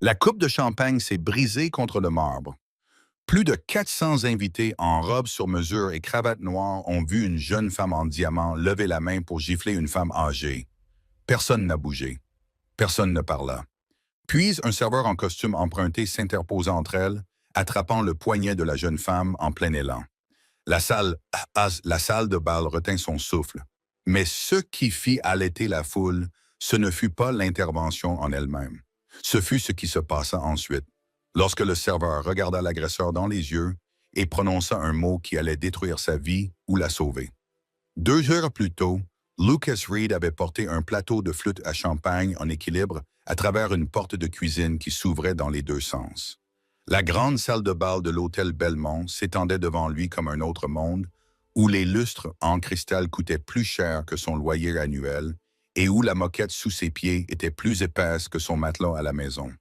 La coupe de champagne s'est brisée contre le marbre. Plus de 400 invités en robe sur mesure et cravate noire ont vu une jeune femme en diamant lever la main pour gifler une femme âgée. Personne n'a bougé. Personne ne parla. Puis un serveur en costume emprunté s'interposa entre elles, attrapant le poignet de la jeune femme en plein élan. La salle de bal retint son souffle. Mais ce qui fit allaiter la foule, ce ne fut pas l'intervention en elle-même. Ce fut ce qui se passa ensuite, lorsque le serveur regarda l'agresseur dans les yeux et prononça un mot qui allait détruire sa vie ou la sauver. 2 heures plus tôt, Lucas Reed avait porté un plateau de flûte à champagne en équilibre à travers une porte de cuisine qui s'ouvrait dans les deux sens. La grande salle de bal de l'hôtel Belmont s'étendait devant lui comme un autre monde, où les lustres en cristal coûtaient plus cher que son loyer annuel et où la moquette sous ses pieds était plus épaisse que son matelas à la maison.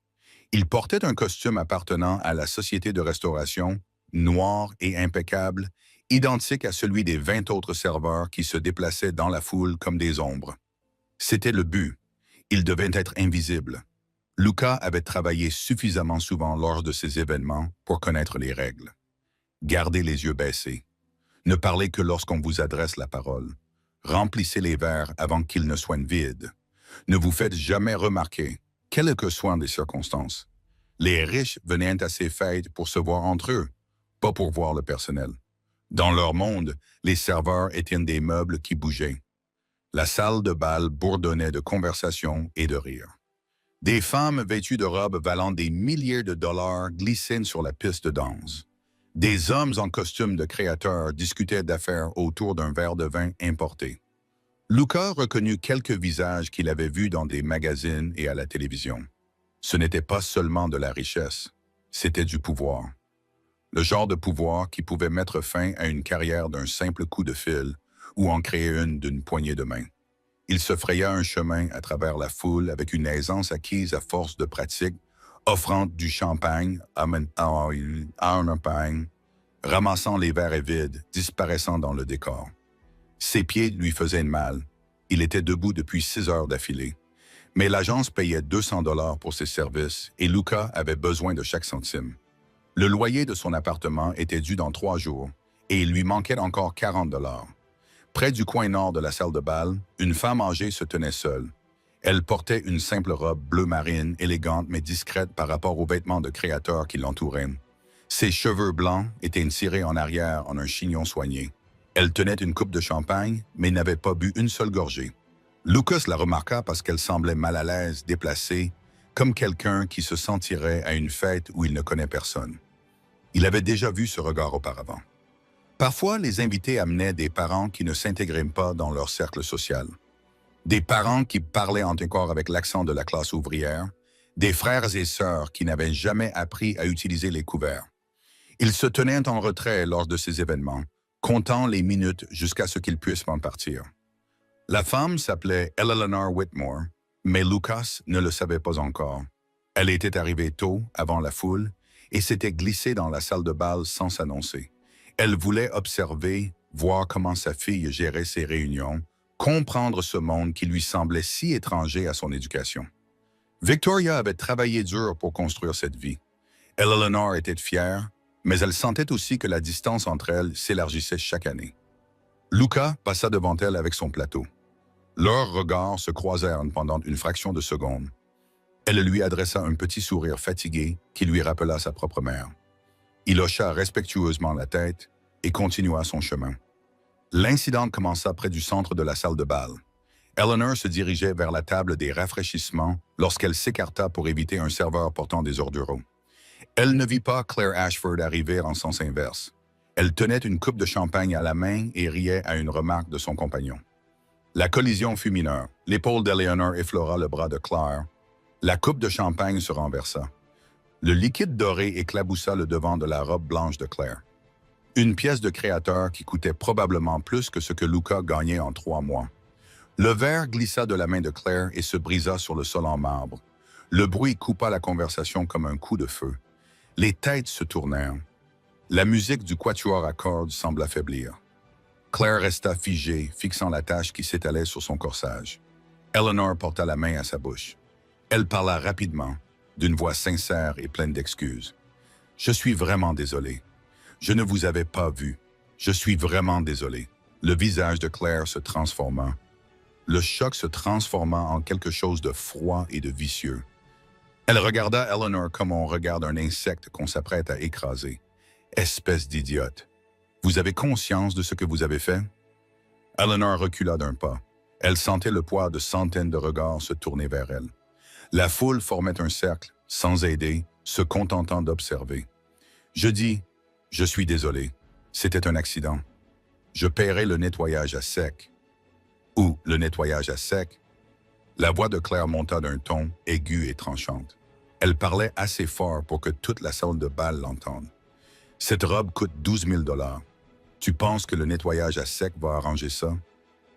Il portait un costume appartenant à la société de restauration, noir et impeccable, identique à celui des 20 autres serveurs qui se déplaçaient dans la foule comme des ombres. C'était le but. Il devait être invisible. Luca avait travaillé suffisamment souvent lors de ces événements pour connaître les règles. Gardez les yeux baissés. Ne parlez que lorsqu'on vous adresse la parole. Remplissez les verres avant qu'ils ne soient vides. Ne vous faites jamais remarquer, quelles que soient les circonstances. Les riches venaient à ces fêtes pour se voir entre eux, pas pour voir le personnel. Dans leur monde, les serveurs étaient des meubles qui bougeaient. La salle de bal bourdonnait de conversations et de rires. Des femmes vêtues de robes valant des milliers de dollars glissaient sur la piste de danse. Des hommes en costume de créateurs discutaient d'affaires autour d'un verre de vin importé. Luca reconnut quelques visages qu'il avait vus dans des magazines et à la télévision. Ce n'était pas seulement de la richesse, c'était du pouvoir. Le genre de pouvoir qui pouvait mettre fin à une carrière d'un simple coup de fil ou en créer une d'une poignée de main. Il se fraya un chemin à travers la foule avec une aisance acquise à force de pratique, offrant du champagne à un pain, ramassant les verres vides, disparaissant dans le décor. Ses pieds lui faisaient mal. Il était debout depuis 6 heures d'affilée. Mais l'agence payait 200 $ pour ses services et Luca avait besoin de chaque centime. Le loyer de son appartement était dû dans 3 jours et il lui manquait encore 40 $. Près du coin nord de la salle de bal, une femme âgée se tenait seule. Elle portait une simple robe bleu marine, élégante mais discrète par rapport aux vêtements de créateurs qui l'entouraient. Ses cheveux blancs étaient cirés en arrière en un chignon soigné. Elle tenait une coupe de champagne, mais n'avait pas bu une seule gorgée. Lucas la remarqua parce qu'elle semblait mal à l'aise, déplacée, comme quelqu'un qui se sentirait à une fête où il ne connaît personne. Il avait déjà vu ce regard auparavant. Parfois, les invités amenaient des parents qui ne s'intégraient pas dans leur cercle social. Des parents qui parlaient encore avec l'accent de la classe ouvrière, des frères et sœurs qui n'avaient jamais appris à utiliser les couverts. Ils se tenaient en retrait lors de ces événements, comptant les minutes jusqu'à ce qu'ils puissent en partir. La femme s'appelait Eleanor Whitmore, mais Lucas ne le savait pas encore. Elle était arrivée tôt, avant la foule, et s'était glissée dans la salle de bal sans s'annoncer. Elle voulait observer, voir comment sa fille gérait ses réunions, comprendre ce monde qui lui semblait si étranger à son éducation. Victoria avait travaillé dur pour construire cette vie. Eleanor était fière, mais elle sentait aussi que la distance entre elles s'élargissait chaque année. Luca passa devant elle avec son plateau. Leurs regards se croisèrent pendant une fraction de seconde. Elle lui adressa un petit sourire fatigué qui lui rappela sa propre mère. Il hocha respectueusement la tête et continua son chemin. L'incident commença près du centre de la salle de bal. Eleanor se dirigeait vers la table des rafraîchissements lorsqu'elle s'écarta pour éviter un serveur portant des ordures. Elle ne vit pas Claire Ashford arriver en sens inverse. Elle tenait une coupe de champagne à la main et riait à une remarque de son compagnon. La collision fut mineure. L'épaule d'Eleanor effleura le bras de Claire. La coupe de champagne se renversa. Le liquide doré éclaboussa le devant de la robe blanche de Claire. Une pièce de créateur qui coûtait probablement plus que ce que Luca gagnait en 3 mois. Le verre glissa de la main de Claire et se brisa sur le sol en marbre. Le bruit coupa la conversation comme un coup de feu. Les têtes se tournèrent. La musique du quatuor à cordes sembla faiblir. Claire resta figée, fixant la tache qui s'étalait sur son corsage. Eleanor porta la main à sa bouche. Elle parla rapidement, d'une voix sincère et pleine d'excuses. « Je suis vraiment désolé. Je ne vous avais pas vu. Je suis vraiment désolé. » Le visage de Claire se transforma. Le choc se transforma en quelque chose de froid et de vicieux. Elle regarda Eleanor comme on regarde un insecte qu'on s'apprête à écraser. « Espèce d'idiote. Vous avez conscience de ce que vous avez fait? » Eleanor recula d'un pas. Elle sentait le poids de centaines de regards se tourner vers elle. La foule formait un cercle, sans aider, se contentant d'observer. Je dis, « Je suis désolé. C'était un accident. Je paierai le nettoyage à sec. » Ou le nettoyage à sec. La voix de Claire monta d'un ton aigu et tranchante. Elle parlait assez fort pour que toute la salle de bal l'entende. « Cette robe coûte 12 000 $. Tu penses que le nettoyage à sec va arranger ça?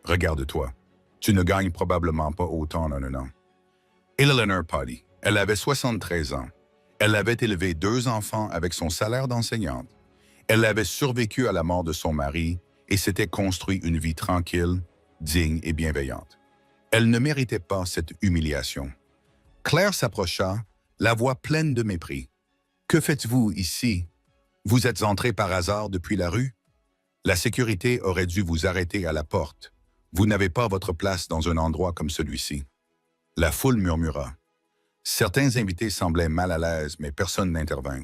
Regarde-toi. Tu ne gagnes probablement pas autant en un an. » Eleanor Potty, elle avait 73 ans. Elle avait élevé 2 enfants avec son salaire d'enseignante. Elle avait survécu à la mort de son mari et s'était construit une vie tranquille, digne et bienveillante. Elle ne méritait pas cette humiliation. Claire s'approcha, la voix pleine de mépris. « Que faites-vous ici? Vous êtes entré par hasard depuis la rue? La sécurité aurait dû vous arrêter à la porte. Vous n'avez pas votre place dans un endroit comme celui-ci. » La foule murmura. Certains invités semblaient mal à l'aise, mais personne n'intervint.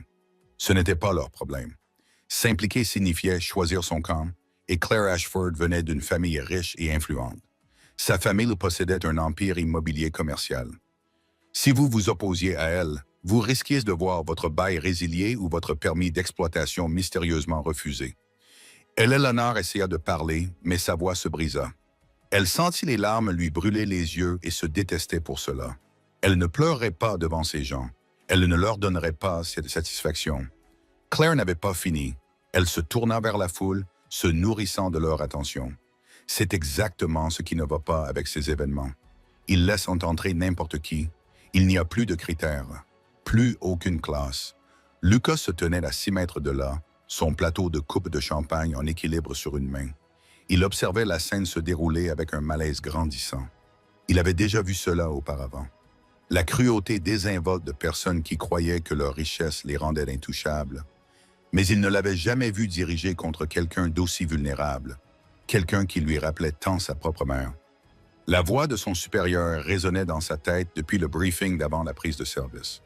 Ce n'était pas leur problème. S'impliquer signifiait choisir son camp, et Claire Ashford venait d'une famille riche et influente. Sa famille possédait un empire immobilier commercial. Si vous vous opposiez à elle, vous risquiez de voir votre bail résilié ou votre permis d'exploitation mystérieusement refusé. Eleanor essaya de parler, mais sa voix se brisa. Elle sentit les larmes lui brûler les yeux et se détestait pour cela. Elle ne pleurerait pas devant ces gens. Elle ne leur donnerait pas cette satisfaction. Claire n'avait pas fini. Elle se tourna vers la foule, se nourrissant de leur attention. C'est exactement ce qui ne va pas avec ces événements. Ils laissent entrer n'importe qui. Il n'y a plus de critères, plus aucune classe. Lucas se tenait à 6 mètres de là, son plateau de coupe de champagne en équilibre sur une main. Il observait la scène se dérouler avec un malaise grandissant. Il avait déjà vu cela auparavant. La cruauté désinvolte de personnes qui croyaient que leur richesse les rendait intouchables. Mais il ne l'avait jamais vu diriger contre quelqu'un d'aussi vulnérable, quelqu'un qui lui rappelait tant sa propre mère. La voix de son supérieur résonnait dans sa tête depuis le briefing d'avant la prise de service.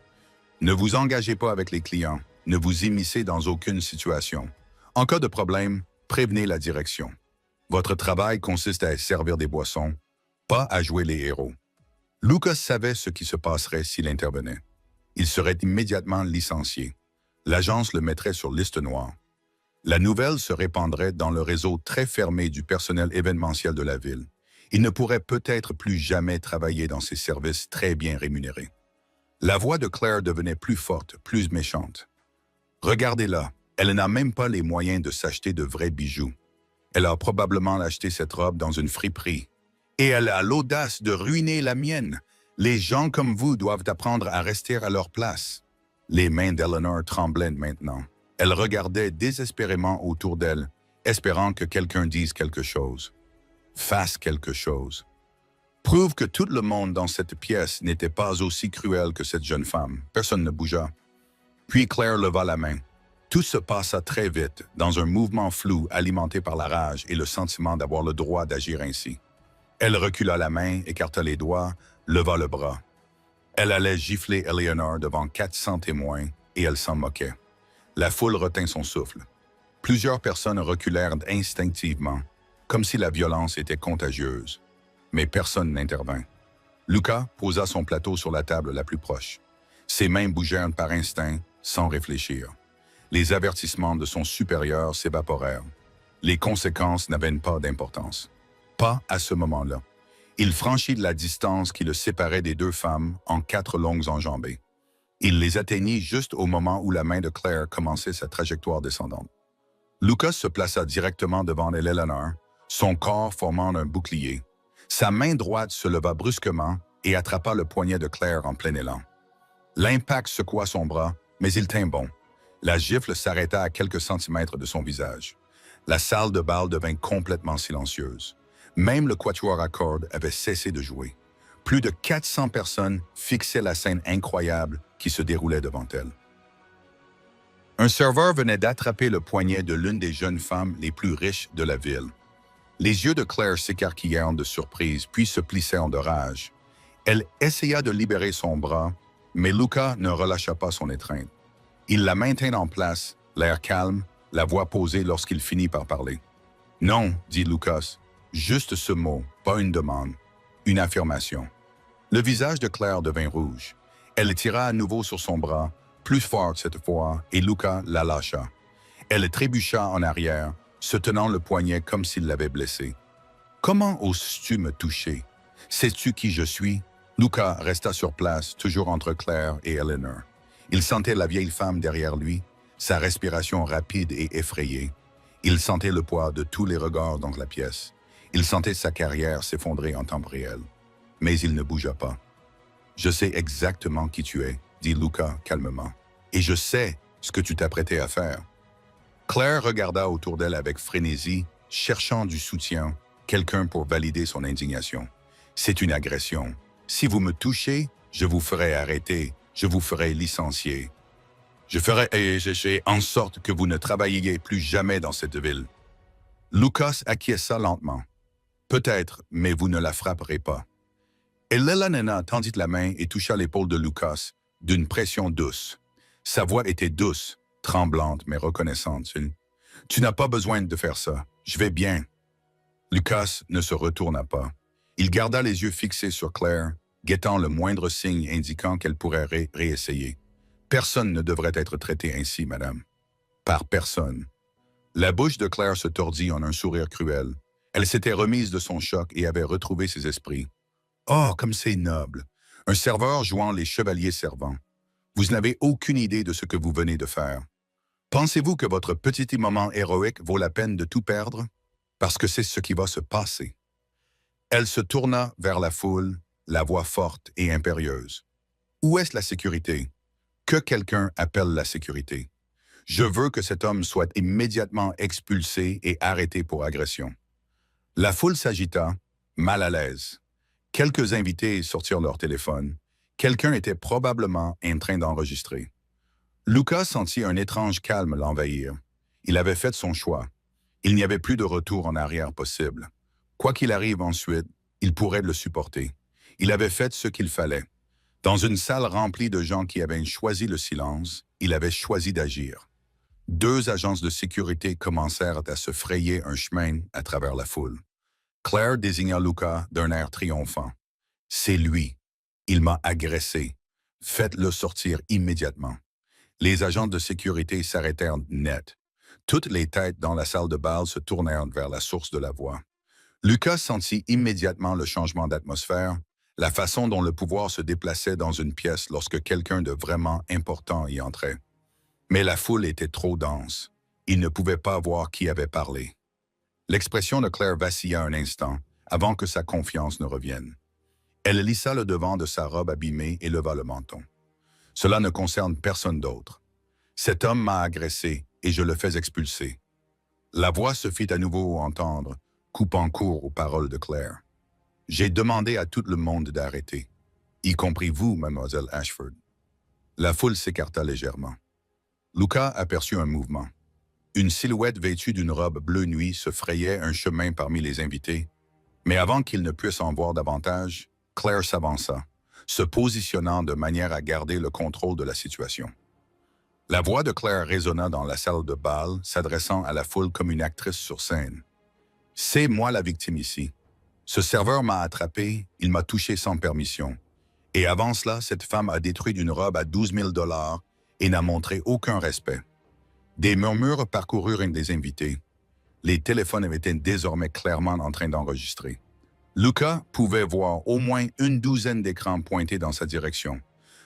Ne vous engagez pas avec les clients, ne vous immiscez dans aucune situation. En cas de problème, prévenez la direction. Votre travail consiste à servir des boissons, pas à jouer les héros. Lucas savait ce qui se passerait s'il intervenait. Il serait immédiatement licencié. L'agence le mettrait sur liste noire. La nouvelle se répandrait dans le réseau très fermé du personnel événementiel de la ville. Il ne pourrait peut-être plus jamais travailler dans ces services très bien rémunérés. La voix de Claire devenait plus forte, plus méchante. Regardez-la, elle n'a même pas les moyens de s'acheter de vrais bijoux. Elle a probablement acheté cette robe dans une friperie. Et elle a l'audace de ruiner la mienne. Les gens comme vous doivent apprendre à rester à leur place. Les mains d'Eleanor tremblaient maintenant. Elle regardait désespérément autour d'elle, espérant que quelqu'un dise quelque chose. Fasse quelque chose. Prouve que tout le monde dans cette pièce n'était pas aussi cruel que cette jeune femme. Personne ne bougea. Puis Claire leva la main. Tout se passa très vite, dans un mouvement flou alimenté par la rage et le sentiment d'avoir le droit d'agir ainsi. Elle recula la main, écarta les doigts, leva le bras. Elle allait gifler Eleanor devant 400 témoins et elle s'en moquait. La foule retint son souffle. Plusieurs personnes reculèrent instinctivement, comme si la violence était contagieuse. Mais personne n'intervint. Lucas posa son plateau sur la table la plus proche. Ses mains bougèrent par instinct, sans réfléchir. Les avertissements de son supérieur s'évaporèrent. Les conséquences n'avaient pas d'importance. Pas à ce moment-là. Il franchit la distance qui le séparait des 2 femmes en 4 longues enjambées. Il les atteignit juste au moment où la main de Claire commençait sa trajectoire descendante. Lucas se plaça directement devant Eleanor, son corps formant un bouclier. Sa main droite se leva brusquement et attrapa le poignet de Claire en plein élan. L'impact secoua son bras, mais il tint bon. La gifle s'arrêta à quelques centimètres de son visage. La salle de bal devint complètement silencieuse. Même le quatuor à cordes avait cessé de jouer. Plus de 400 personnes fixaient la scène incroyable qui se déroulait devant elle. Un serveur venait d'attraper le poignet de l'une des jeunes femmes les plus riches de la ville. Les yeux de Claire s'écarquillèrent de surprise, puis se plissèrent de rage. Elle essaya de libérer son bras, mais Luca ne relâcha pas son étreinte. Il la maintint en place, l'air calme, la voix posée lorsqu'il finit par parler. « Non, dit Lucas, juste ce mot, pas une demande, une affirmation. » Le visage de Claire devint rouge. Elle tira à nouveau sur son bras, plus fort cette fois, et Luca la lâcha. Elle trébucha en arrière, se tenant le poignet comme s'il l'avait blessée. « Comment oses-tu me toucher? Sais-tu qui je suis? » Luca resta sur place, toujours entre Claire et Eleanor. Il sentait la vieille femme derrière lui, sa respiration rapide et effrayée. Il sentait le poids de tous les regards dans la pièce. Il sentait sa carrière s'effondrer en temps réel. Mais il ne bougea pas. « Je sais exactement qui tu es, » dit Luca calmement. « Et je sais ce que tu t'apprêtais à faire. » Claire regarda autour d'elle avec frénésie, cherchant du soutien, quelqu'un pour valider son indignation. « C'est une agression. Si vous me touchez, je vous ferai arrêter, je vous ferai licencier. Je ferai en sorte que vous ne travailliez plus jamais dans cette ville. » Lucas acquiesça lentement. « Peut-être, mais vous ne la frapperez pas. » Eleanor tendit la main et toucha l'épaule de Lucas d'une pression douce. Sa voix était douce, tremblante mais reconnaissante. « Tu n'as pas besoin de faire ça. Je vais bien. » Lucas ne se retourna pas. Il garda les yeux fixés sur Claire, guettant le moindre signe indiquant qu'elle pourrait réessayer. « Personne ne devrait être traité ainsi, madame. »« Par personne. » La bouche de Claire se tordit en un sourire cruel. Elle s'était remise de son choc et avait retrouvé ses esprits. « Oh, comme c'est noble! Un serveur jouant les chevaliers servants. Vous n'avez aucune idée de ce que vous venez de faire. Pensez-vous que votre petit moment héroïque vaut la peine de tout perdre? Parce que c'est ce qui va se passer. » Elle se tourna vers la foule, la voix forte et impérieuse. « Où est-ce la sécurité? Que quelqu'un appelle la sécurité. Je veux que cet homme soit immédiatement expulsé et arrêté pour agression. » La foule s'agita, mal à l'aise. Quelques invités sortirent leur téléphone. Quelqu'un était probablement en train d'enregistrer. Lucas sentit un étrange calme l'envahir. Il avait fait son choix. Il n'y avait plus de retour en arrière possible. Quoi qu'il arrive ensuite, il pourrait le supporter. Il avait fait ce qu'il fallait. Dans une salle remplie de gens qui avaient choisi le silence, il avait choisi d'agir. 2 agences de sécurité commencèrent à se frayer un chemin à travers la foule. Claire désigna Luca d'un air triomphant. « C'est lui. Il m'a agressé. Faites-le sortir immédiatement. » Les agents de sécurité s'arrêtèrent net. Toutes les têtes dans la salle de bal se tournèrent vers la source de la voix. Lucas sentit immédiatement le changement d'atmosphère, la façon dont le pouvoir se déplaçait dans une pièce lorsque quelqu'un de vraiment important y entrait. Mais la foule était trop dense. Il ne pouvait pas voir qui avait parlé. L'expression de Claire vacilla un instant, avant que sa confiance ne revienne. Elle lissa le devant de sa robe abîmée et leva le menton. « Cela ne concerne personne d'autre. Cet homme m'a agressé et je le fais expulser. » La voix se fit à nouveau entendre, coupant court aux paroles de Claire. « J'ai demandé à tout le monde d'arrêter, y compris vous, mademoiselle Ashford. » La foule s'écarta légèrement. Luca aperçut un mouvement. Une silhouette vêtue d'une robe bleu nuit se frayait un chemin parmi les invités, mais avant qu'il ne puisse en voir davantage, Claire s'avança, se positionnant de manière à garder le contrôle de la situation. La voix de Claire résonna dans la salle de bal, s'adressant à la foule comme une actrice sur scène. « C'est moi la victime ici. Ce serveur m'a attrapé, il m'a touché sans permission. Et avant cela, cette femme a détruit une robe à 12 000 $ et n'a montré aucun respect. » Des murmures parcoururent les invités. Les téléphones étaient désormais clairement en train d'enregistrer. Luca pouvait voir au moins une douzaine d'écrans pointés dans sa direction.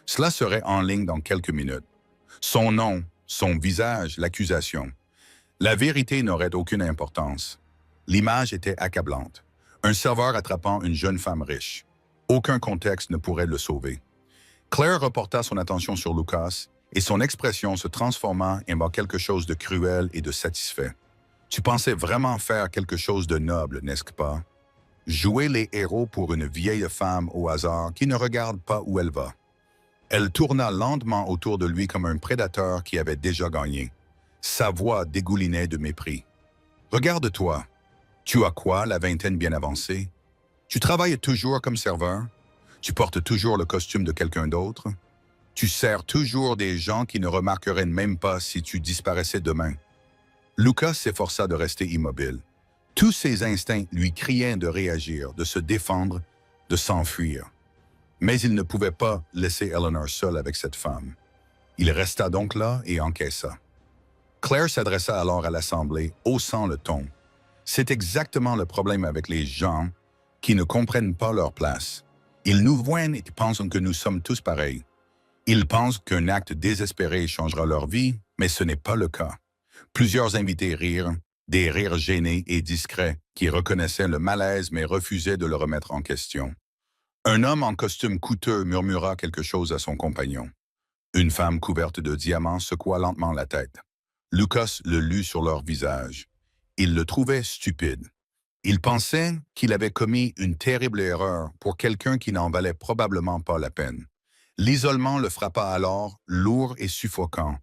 Cela serait en ligne dans quelques minutes. Son nom, son visage, l'accusation. La vérité n'aurait aucune importance. L'image était accablante. Un serveur attrapant une jeune femme riche. Aucun contexte ne pourrait le sauver. Claire reporta son attention sur Lucas et son expression se transforma en quelque chose de cruel et de satisfait. « Tu pensais vraiment faire quelque chose de noble, n'est-ce pas? Jouer les héros pour une vieille femme au hasard qui ne regarde pas où elle va. » Elle tourna lentement autour de lui comme un prédateur qui avait déjà gagné. Sa voix dégoulinait de mépris. « Regarde-toi. Tu as quoi, la vingtaine bien avancée? Tu travailles toujours comme serveur? Tu portes toujours le costume de quelqu'un d'autre? Tu sers toujours des gens qui ne remarqueraient même pas si tu disparaissais demain. » Lucas s'efforça de rester immobile. Tous ses instincts lui criaient de réagir, de se défendre, de s'enfuir. Mais il ne pouvait pas laisser Eleanor seule avec cette femme. Il resta donc là et encaissa. Claire s'adressa alors à l'Assemblée, haussant le ton. C'est exactement le problème avec les gens qui ne comprennent pas leur place. Ils nous voient et pensent que nous sommes tous pareils. Ils pensent qu'un acte désespéré changera leur vie, mais ce n'est pas le cas. Plusieurs invités rirent, des rires gênés et discrets qui reconnaissaient le malaise mais refusaient de le remettre en question. Un homme en costume coûteux murmura quelque chose à son compagnon. Une femme couverte de diamants secoua lentement la tête. Lucas le lut sur leur visage. Il le trouvait stupide. Il pensait qu'il avait commis une terrible erreur pour quelqu'un qui n'en valait probablement pas la peine. L'isolement le frappa alors, lourd et suffocant.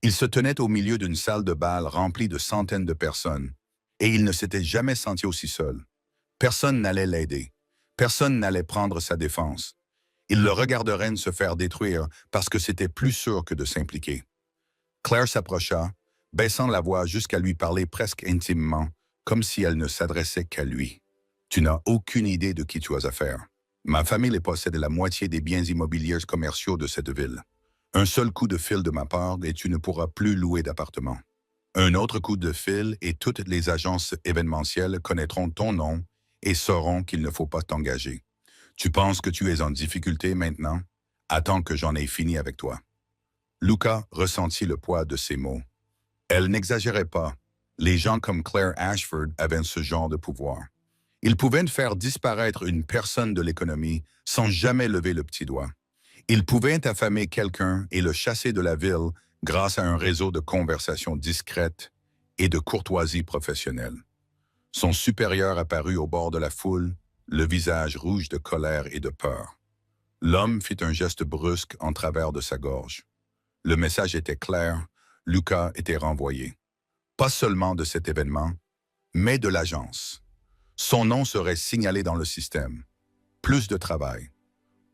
Il se tenait au milieu d'une salle de bal remplie de centaines de personnes, et il ne s'était jamais senti aussi seul. Personne n'allait l'aider. Personne n'allait prendre sa défense. Il le regarderait se faire détruire parce que c'était plus sûr que de s'impliquer. Claire s'approcha, baissant la voix jusqu'à lui parler presque intimement, comme si elle ne s'adressait qu'à lui. « Tu n'as aucune idée de qui tu as affaire. Ma famille possède la moitié des biens immobiliers commerciaux de cette ville. Un seul coup de fil de ma part et tu ne pourras plus louer d'appartement. Un autre coup de fil et toutes les agences événementielles connaîtront ton nom et sauront qu'il ne faut pas t'engager. Tu penses que tu es en difficulté maintenant? Attends que j'en ai fini avec toi. » Lucas ressentit le poids de ces mots. Elle n'exagérait pas. Les gens comme Claire Ashford avaient ce genre de pouvoir. Ils pouvaient faire disparaître une personne de l'économie sans jamais lever le petit doigt. Ils pouvaient affamer quelqu'un et le chasser de la ville grâce à un réseau de conversations discrètes et de courtoisie professionnelle. Son supérieur apparut au bord de la foule, le visage rouge de colère et de peur. L'homme fit un geste brusque en travers de sa gorge. Le message était clair, Lucas était renvoyé. Pas seulement de cet événement, mais de l'agence. Son nom serait signalé dans le système. Plus de travail.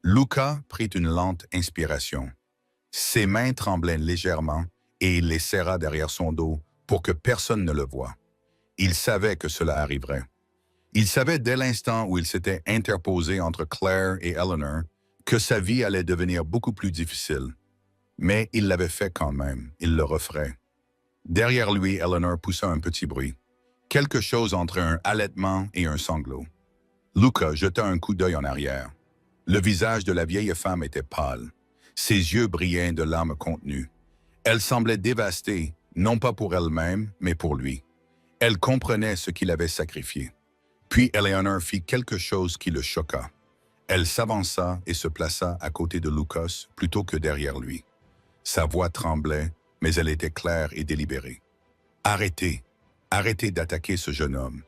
Lucas prit une lente inspiration. Ses mains tremblaient légèrement et il les serra derrière son dos pour que personne ne le voie. Il savait que cela arriverait. Il savait dès l'instant où il s'était interposé entre Claire et Eleanor que sa vie allait devenir beaucoup plus difficile. Mais il l'avait fait quand même, il le referait. Derrière lui, Eleanor poussa un petit bruit. Quelque chose entre un halètement et un sanglot. Lucas jeta un coup d'œil en arrière. Le visage de la vieille femme était pâle. Ses yeux brillaient de larmes contenues. Elle semblait dévastée, non pas pour elle-même, mais pour lui. Elle comprenait ce qu'il avait sacrifié. Puis Eleanor fit quelque chose qui le choqua. Elle s'avança et se plaça à côté de Lucas plutôt que derrière lui. Sa voix tremblait, mais elle était claire et délibérée. « Arrêtez, arrêtez d'attaquer ce jeune homme.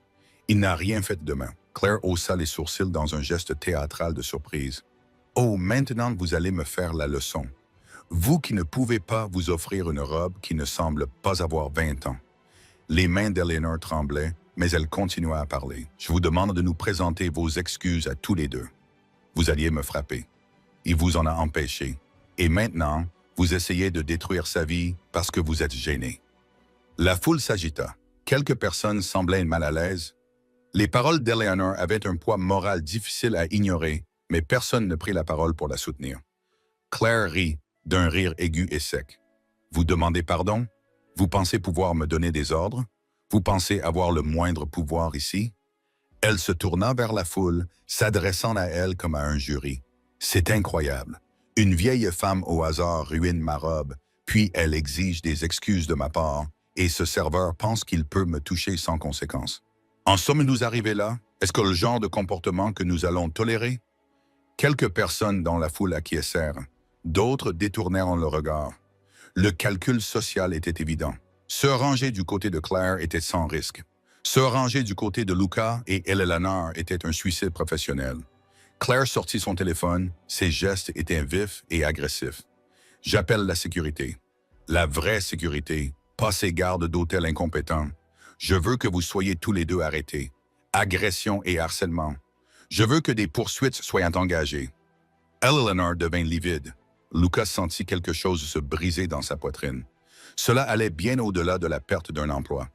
Il n'a rien fait de mal. » Claire haussa les sourcils dans un geste théâtral de surprise. « Oh, maintenant vous allez me faire la leçon. Vous qui ne pouvez pas vous offrir une robe qui ne semble pas avoir 20 ans. » Les mains d'Eleanor tremblaient, mais elle continua à parler. « Je vous demande de nous présenter vos excuses à tous les deux. Vous alliez me frapper. Il vous en a empêché. Et maintenant, vous essayez de détruire sa vie parce que vous êtes gêné. » La foule s'agita. Quelques personnes semblaient mal à l'aise. Les paroles d'Eleanor avaient un poids moral difficile à ignorer, mais personne ne prit la parole pour la soutenir. Claire rit, d'un rire aigu et sec. « Vous demandez pardon? Vous pensez pouvoir me donner des ordres? Vous pensez avoir le moindre pouvoir ici? » Elle se tourna vers la foule, s'adressant à elle comme à un jury. « C'est incroyable. Une vieille femme au hasard ruine ma robe, puis elle exige des excuses de ma part, et ce serveur pense qu'il peut me toucher sans conséquence. En sommes-nous arrivés là? Est-ce que le genre de comportement que nous allons tolérer? » Quelques personnes dans la foule acquiescèrent. D'autres détournèrent le regard. Le calcul social était évident. Se ranger du côté de Claire était sans risque. Se ranger du côté de Lucas et Eleanor était un suicide professionnel. Claire sortit son téléphone, ses gestes étaient vifs et agressifs. J'appelle la sécurité. La vraie sécurité, pas ces gardes d'hôtel incompétents. Je veux que vous soyez tous les deux arrêtés. Agression et harcèlement. Je veux que des poursuites soient engagées. Eleanor devint livide. Lucas sentit quelque chose se briser dans sa poitrine. Cela allait bien au-delà de la perte d'un emploi.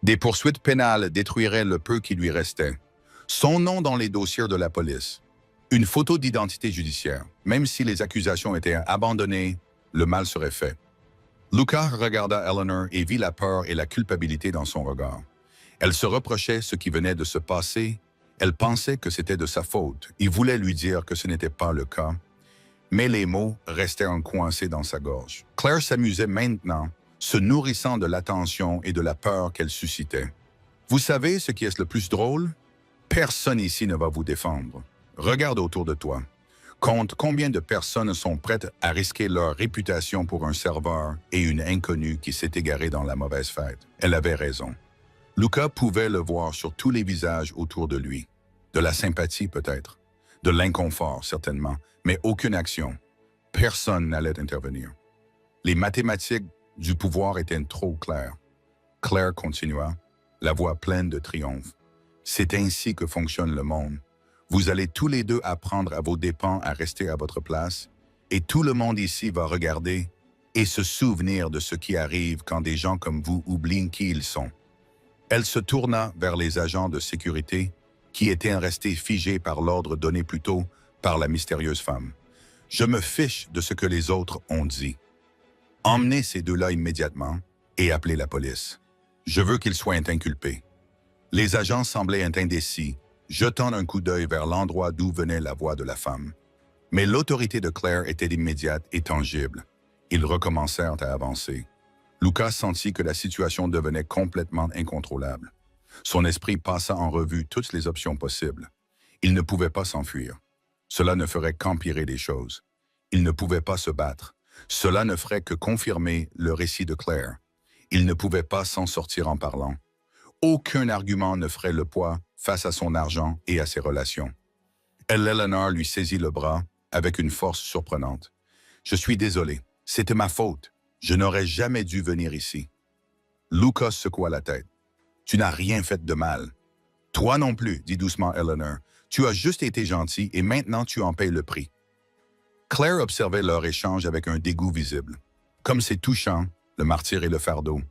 Des poursuites pénales détruiraient le peu qui lui restait. Son nom dans les dossiers de la police. Une photo d'identité judiciaire. Même si les accusations étaient abandonnées, le mal serait fait. Lucas regarda Eleanor et vit la peur et la culpabilité dans son regard. Elle se reprochait ce qui venait de se passer. Elle pensait que c'était de sa faute. Il voulait lui dire que ce n'était pas le cas. Mais les mots restaient coincés dans sa gorge. Claire s'amusait maintenant, se nourrissant de l'attention et de la peur qu'elle suscitait. Vous savez ce qui est le plus drôle? Personne ici ne va vous défendre. Regarde autour de toi. Compte combien de personnes sont prêtes à risquer leur réputation pour un serveur et une inconnue qui s'est égarée dans la mauvaise fête. Elle avait raison. Lucas pouvait le voir sur tous les visages autour de lui. De la sympathie peut-être, de l'inconfort certainement, mais aucune action. Personne n'allait intervenir. Les mathématiques du pouvoir étaient trop claires. Claire continua, la voix pleine de triomphe. C'est ainsi que fonctionne le monde. Vous allez tous les deux apprendre à vos dépens à rester à votre place, et tout le monde ici va regarder et se souvenir de ce qui arrive quand des gens comme vous oublient qui ils sont. Elle se tourna vers les agents de sécurité qui étaient restés figés par l'ordre donné plus tôt par la mystérieuse femme. Je me fiche de ce que les autres ont dit. Emmenez ces deux-là immédiatement et appelez la police. Je veux qu'ils soient inculpés. Les agents semblaient indécis, jetant un coup d'œil vers l'endroit d'où venait la voix de la femme. Mais l'autorité de Claire était immédiate et tangible. Ils recommencèrent à avancer. Lucas sentit que la situation devenait complètement incontrôlable. Son esprit passa en revue toutes les options possibles. Il ne pouvait pas s'enfuir. Cela ne ferait qu'empirer les choses. Il ne pouvait pas se battre. Cela ne ferait que confirmer le récit de Claire. Il ne pouvait pas s'en sortir en parlant. Aucun argument ne ferait le poids face à son argent et à ses relations. Eleanor lui saisit le bras avec une force surprenante. « Je suis désolé, c'était ma faute. Je n'aurais jamais dû venir ici. » Lucas secoua la tête. « Tu n'as rien fait de mal. »« Toi non plus, » dit doucement Eleanor. « Tu as juste été gentil et maintenant tu en payes le prix. » Claire observait leur échange avec un dégoût visible. « Comme c'est touchant, le martyr et le fardeau.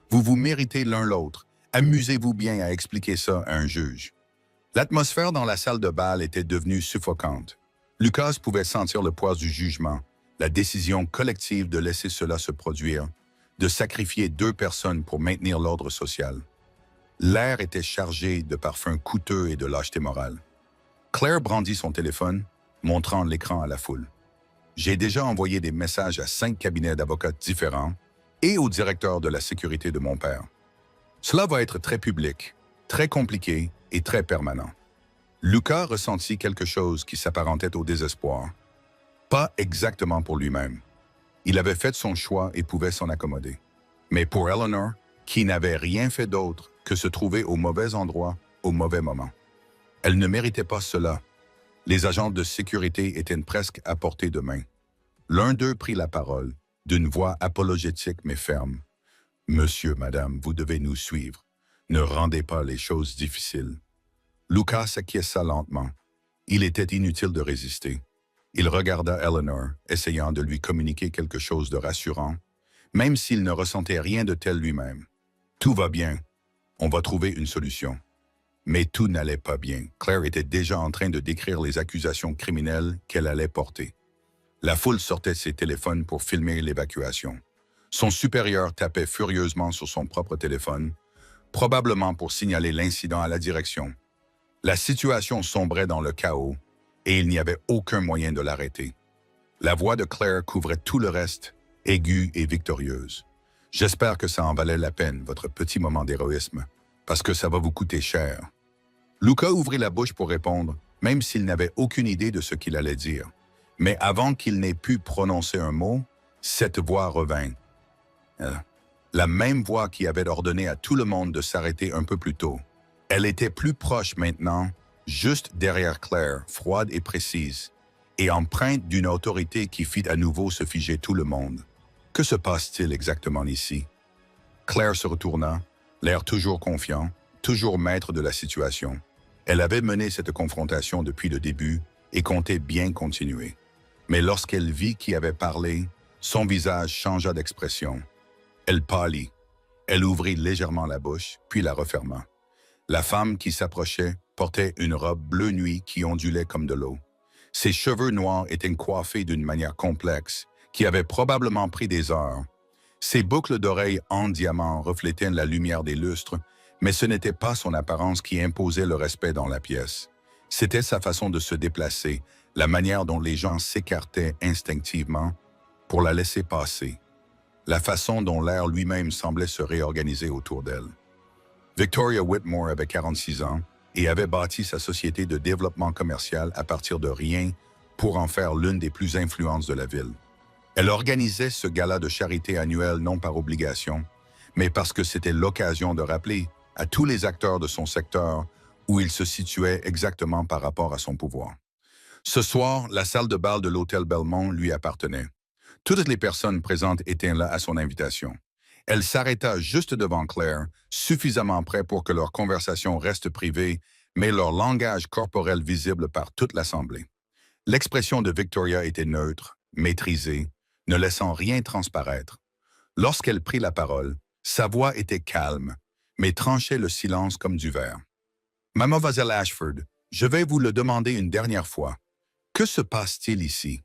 Vous vous méritez l'un l'autre. Amusez-vous bien à expliquer ça à un juge. » L'atmosphère dans la salle de bal était devenue suffocante. Lucas pouvait sentir le poids du jugement, la décision collective de laisser cela se produire, de sacrifier deux personnes pour maintenir l'ordre social. L'air était chargé de parfums coûteux et de lâcheté morale. Claire brandit son téléphone, montrant l'écran à la foule. « J'ai déjà envoyé des messages à 5 cabinets d'avocats différents et au directeur de la sécurité de mon père. Cela va être très public, très compliqué et très permanent. » Lucas ressentit quelque chose qui s'apparentait au désespoir. Pas exactement pour lui-même. Il avait fait son choix et pouvait s'en accommoder. Mais pour Eleanor, qui n'avait rien fait d'autre que se trouver au mauvais endroit, au mauvais moment. Elle ne méritait pas cela. Les agents de sécurité étaient presque à portée de main. L'un d'eux prit la parole, d'une voix apologétique mais ferme. « Monsieur, madame, vous devez nous suivre. Ne rendez pas les choses difficiles. » Lucas s'acquiesça lentement. Il était inutile de résister. Il regarda Eleanor, essayant de lui communiquer quelque chose de rassurant, même s'il ne ressentait rien de tel lui-même. « Tout va bien. On va trouver une solution. » Mais tout n'allait pas bien. Claire était déjà en train de décrire les accusations criminelles qu'elle allait porter. La foule sortait de ses téléphones pour filmer l'évacuation. Son supérieur tapait furieusement sur son propre téléphone, probablement pour signaler l'incident à la direction. La situation sombrait dans le chaos et il n'y avait aucun moyen de l'arrêter. La voix de Claire couvrait tout le reste, aiguë et victorieuse. « J'espère que ça en valait la peine, votre petit moment d'héroïsme, parce que ça va vous coûter cher. » Lucas ouvrit la bouche pour répondre, même s'il n'avait aucune idée de ce qu'il allait dire. Mais avant qu'il n'ait pu prononcer un mot, cette voix revint. La même voix qui avait ordonné à tout le monde de s'arrêter un peu plus tôt. Elle était plus proche maintenant, juste derrière Claire, froide et précise, et empreinte d'une autorité qui fit à nouveau se figer tout le monde. Que se passe-t-il exactement ici? Claire se retourna, l'air toujours confiant, toujours maître de la situation. Elle avait mené cette confrontation depuis le début et comptait bien continuer. Mais lorsqu'elle vit qui avait parlé, son visage changea d'expression. Elle pâlit. Elle ouvrit légèrement la bouche, puis la referma. La femme qui s'approchait portait une robe bleu nuit qui ondulait comme de l'eau. Ses cheveux noirs étaient coiffés d'une manière complexe, qui avait probablement pris des heures. Ses boucles d'oreilles en diamant reflétaient la lumière des lustres, mais ce n'était pas son apparence qui imposait le respect dans la pièce. C'était sa façon de se déplacer, la manière dont les gens s'écartaient instinctivement pour la laisser passer, la façon dont l'air lui-même semblait se réorganiser autour d'elle. Victoria Whitmore avait 46 ans et avait bâti sa société de développement commercial à partir de rien pour en faire l'une des plus influentes de la ville. Elle organisait ce gala de charité annuel non par obligation, mais parce que c'était l'occasion de rappeler à tous les acteurs de son secteur où il se situait exactement par rapport à son pouvoir. Ce soir, la salle de bal de l'hôtel Belmont lui appartenait. Toutes les personnes présentes étaient là à son invitation. Elle s'arrêta juste devant Claire, suffisamment près pour que leur conversation reste privée, mais leur langage corporel visible par toute l'assemblée. L'expression de Victoria était neutre, maîtrisée, ne laissant rien transparaître. Lorsqu'elle prit la parole, sa voix était calme, mais tranchait le silence comme du verre. « Mademoiselle Ashford, je vais vous le demander une dernière fois. Que se passe-t-il ici? »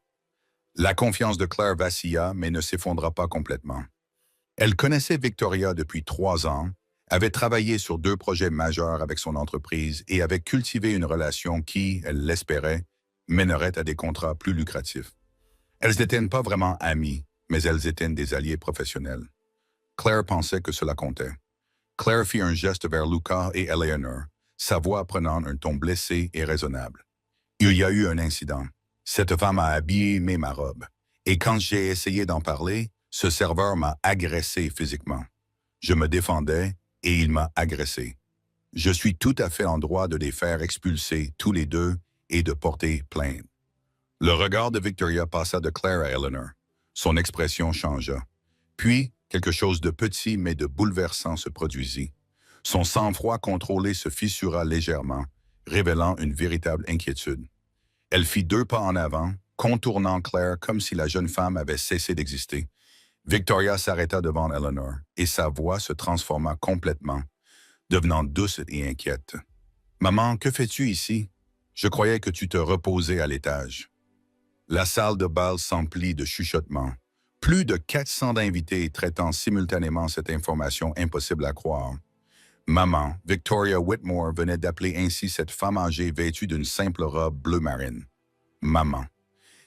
La confiance de Claire vacilla, mais ne s'effondra pas complètement. Elle connaissait Victoria depuis 3 ans, avait travaillé sur 2 projets majeurs avec son entreprise et avait cultivé une relation qui, elle l'espérait, mènerait à des contrats plus lucratifs. Elles n'étaient pas vraiment amies, mais elles étaient des alliés professionnels. Claire pensait que cela comptait. Claire fit un geste vers Luca et Eleanor, sa voix prenant un ton blessé et raisonnable. Il y a eu un incident. Cette femme a abîmé ma robe. Et quand j'ai essayé d'en parler, ce serveur m'a agressé physiquement. Je me défendais et il m'a agressé. Je suis tout à fait en droit de les faire expulser tous les deux et de porter plainte. Le regard de Victoria passa de Claire à Eleanor. Son expression changea. Puis, quelque chose de petit mais de bouleversant se produisit. Son sang-froid contrôlé se fissura légèrement, révélant une véritable inquiétude. Elle fit 2 pas en avant, contournant Claire comme si la jeune femme avait cessé d'exister. Victoria s'arrêta devant Eleanor et sa voix se transforma complètement, devenant douce et inquiète. « Maman, que fais-tu ici? Je croyais que tu te reposais à l'étage. » La salle de bal s'emplit de chuchotements. Plus de 400 invités traitant simultanément cette information impossible à croire. Maman, Victoria Whitmore, venait d'appeler ainsi cette femme âgée vêtue d'une simple robe bleu marine. Maman.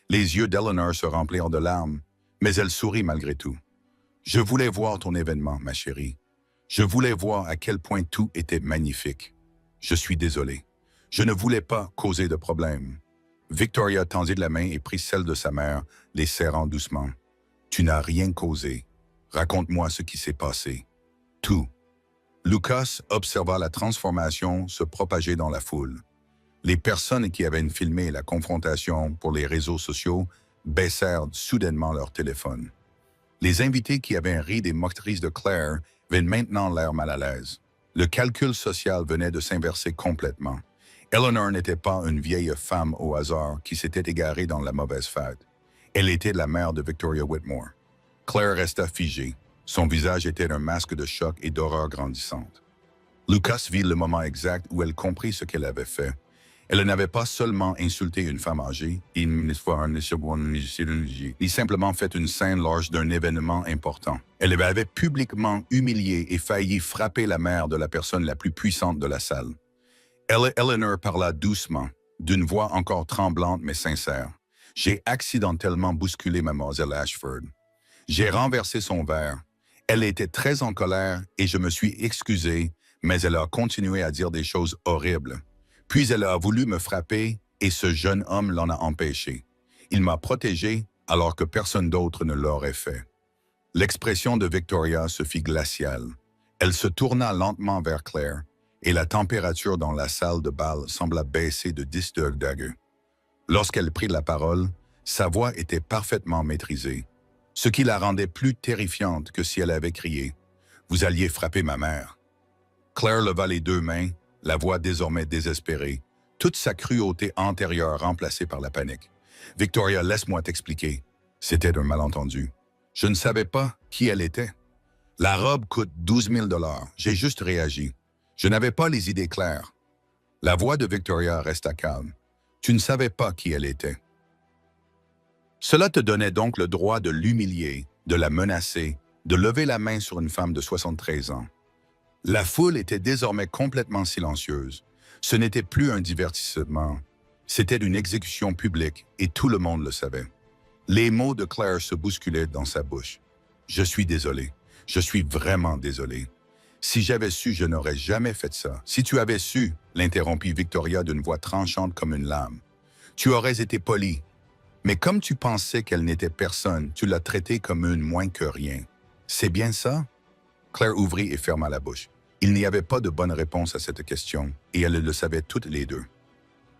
Les yeux d'Eleanor se remplirent de larmes, mais elle sourit malgré tout. « Je voulais voir ton événement, ma chérie. Je voulais voir à quel point tout était magnifique. Je suis désolé. Je ne voulais pas causer de problème. » Victoria tendit la main et prit celle de sa mère, les serrant doucement. « Tu n'as rien causé. Raconte-moi ce qui s'est passé. » Tout. Lucas observa la transformation se propager dans la foule. Les personnes qui avaient filmé la confrontation pour les réseaux sociaux baissèrent soudainement leur téléphone. Les invités qui avaient ri des moqueries de Claire avaient maintenant l'air mal à l'aise. Le calcul social venait de s'inverser complètement. Eleanor n'était pas une vieille femme au hasard qui s'était égarée dans la mauvaise fête. Elle était la mère de Victoria Whitmore. Claire resta figée. Son visage était un masque de choc et d'horreur grandissante. Lucas vit le moment exact où elle comprit ce qu'elle avait fait. Elle n'avait pas seulement insulté une femme âgée, il simplement fait une scène lors d'un événement important. Elle avait publiquement humilié et failli frapper la mère de la personne la plus puissante de la salle. Eleanor parla doucement, d'une voix encore tremblante mais sincère. « J'ai accidentellement bousculé mademoiselle Ashford. J'ai renversé son verre. Elle était très en colère et je me suis excusé, mais elle a continué à dire des choses horribles. Puis elle a voulu me frapper et ce jeune homme l'en a empêché. Il m'a protégé alors que personne d'autre ne l'aurait fait. » L'expression de Victoria se fit glaciale. Elle se tourna lentement vers Claire et la température dans la salle de bal sembla baisser de 10 degrés. Lorsqu'elle prit la parole, sa voix était parfaitement maîtrisée, ce qui la rendait plus terrifiante que si elle avait crié « Vous alliez frapper ma mère ». Claire leva les deux mains, la voix désormais désespérée, toute sa cruauté antérieure remplacée par la panique. « Victoria, laisse-moi t'expliquer. C'était un malentendu. Je ne savais pas qui elle était. La robe coûte 12 000 $. J'ai juste réagi. Je n'avais pas les idées claires. » La voix de Victoria resta calme. « Tu ne savais pas qui elle était. Cela te donnait donc le droit de l'humilier, de la menacer, de lever la main sur une femme de 73 ans. » La foule était désormais complètement silencieuse. Ce n'était plus un divertissement. C'était une exécution publique et tout le monde le savait. Les mots de Claire se bousculaient dans sa bouche. « Je suis désolé. Je suis vraiment désolé. Si j'avais su, je n'aurais jamais fait ça. Si tu avais su, l'interrompit Victoria d'une voix tranchante comme une lame. Tu aurais été poli. Mais comme tu pensais qu'elle n'était personne, tu l'as traitée comme une moins que rien. C'est bien ça? » Claire ouvrit et ferma la bouche. Il n'y avait pas de bonne réponse à cette question, et elles le savaient toutes les deux.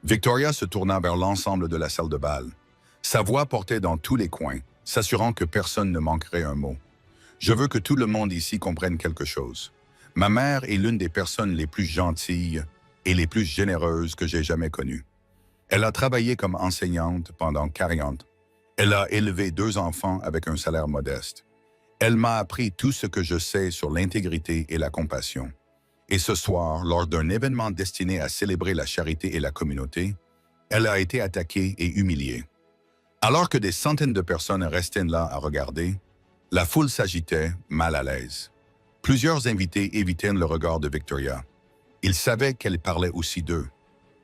Victoria se tourna vers l'ensemble de la salle de bal. Sa voix portait dans tous les coins, s'assurant que personne ne manquerait un mot. « Je veux que tout le monde ici comprenne quelque chose. Ma mère est l'une des personnes les plus gentilles et les plus généreuses que j'ai jamais connues. Elle a travaillé comme enseignante pendant 40 ans. Elle a élevé 2 enfants avec un salaire modeste. Elle m'a appris tout ce que je sais sur l'intégrité et la compassion. Et ce soir, lors d'un événement destiné à célébrer la charité et la communauté, elle a été attaquée et humiliée. Alors que des centaines de personnes restaient là à regarder, la foule s'agitait, mal à l'aise. Plusieurs invités évitèrent le regard de Victoria. Ils savaient qu'elle parlait aussi d'eux,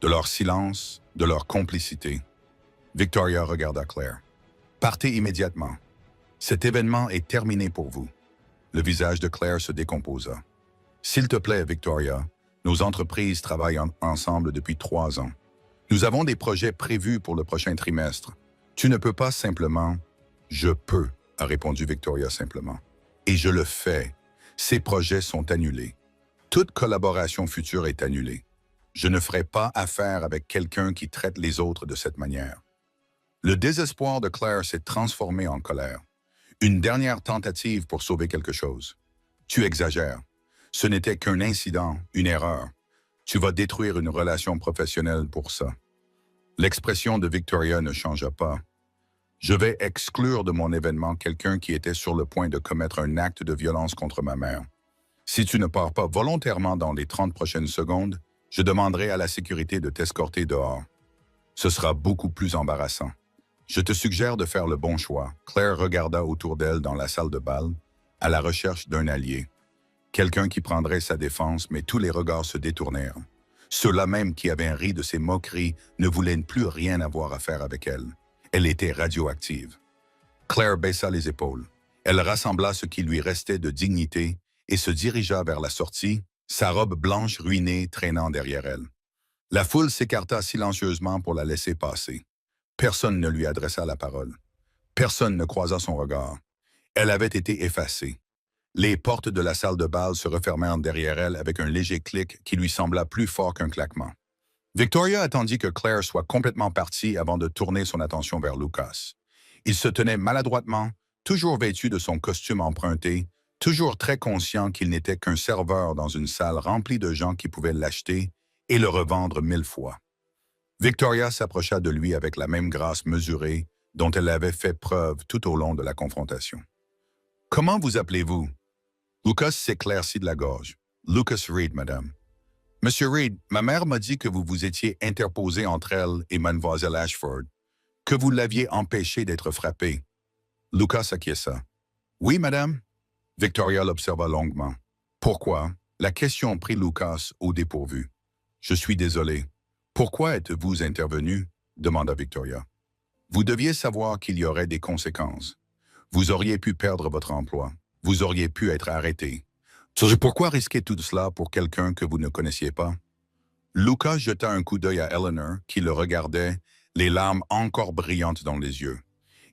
de leur silence, de leur complicité. Victoria regarda Claire. « Partez immédiatement. Cet événement est terminé pour vous. » Le visage de Claire se décomposa. « S'il te plaît, Victoria, nos entreprises travaillent ensemble depuis 3 ans. Nous avons des projets prévus pour le prochain trimestre. Tu ne peux pas simplement... »« Je peux, » a répondu Victoria simplement. « Et je le fais. Ces projets sont annulés. Toute collaboration future est annulée. Je ne ferai pas affaire avec quelqu'un qui traite les autres de cette manière. » Le désespoir de Claire s'est transformé en colère. Une dernière tentative pour sauver quelque chose. « Tu exagères. Ce n'était qu'un incident, une erreur. Tu vas détruire une relation professionnelle pour ça. » L'expression de Victoria ne changea pas. « Je vais exclure de mon événement quelqu'un qui était sur le point de commettre un acte de violence contre ma mère. Si tu ne pars pas volontairement dans les 30 prochaines secondes, je demanderai à la sécurité de t'escorter dehors. Ce sera beaucoup plus embarrassant. Je te suggère de faire le bon choix. » Claire regarda autour d'elle dans la salle de bal, à la recherche d'un allié. Quelqu'un qui prendrait sa défense, mais tous les regards se détournèrent. Ceux-là même qui avaient ri de ses moqueries ne voulaient plus rien avoir à faire avec elle. Elle était radioactive. Claire baissa les épaules. Elle rassembla ce qui lui restait de dignité et se dirigea vers la sortie, sa robe blanche ruinée traînant derrière elle. La foule s'écarta silencieusement pour la laisser passer. Personne ne lui adressa la parole. Personne ne croisa son regard. Elle avait été effacée. Les portes de la salle de bal se refermèrent derrière elle avec un léger clic qui lui sembla plus fort qu'un claquement. Victoria attendit que Claire soit complètement partie avant de tourner son attention vers Lucas. Il se tenait maladroitement, toujours vêtu de son costume emprunté, toujours très conscient qu'il n'était qu'un serveur dans une salle remplie de gens qui pouvaient l'acheter et le revendre 1000 fois. Victoria s'approcha de lui avec la même grâce mesurée dont elle avait fait preuve tout au long de la confrontation. « Comment vous appelez-vous? » Lucas s'éclaircit de la gorge. « Lucas Reed, madame. »« Monsieur Reed, ma mère m'a dit que vous vous étiez interposé entre elle et mademoiselle Ashford, que vous l'aviez empêchée d'être frappée. » Lucas acquiesça. « Oui, madame. » Victoria l'observa longuement. « Pourquoi? » La question prit Lucas au dépourvu. « Je suis désolé. Pourquoi êtes-vous intervenu? » demanda Victoria. « Vous deviez savoir qu'il y aurait des conséquences. Vous auriez pu perdre votre emploi. Vous auriez pu être arrêté. Pourquoi risquer tout cela pour quelqu'un que vous ne connaissiez pas? » Lucas jeta un coup d'œil à Eleanor, qui le regardait, les larmes encore brillantes dans les yeux.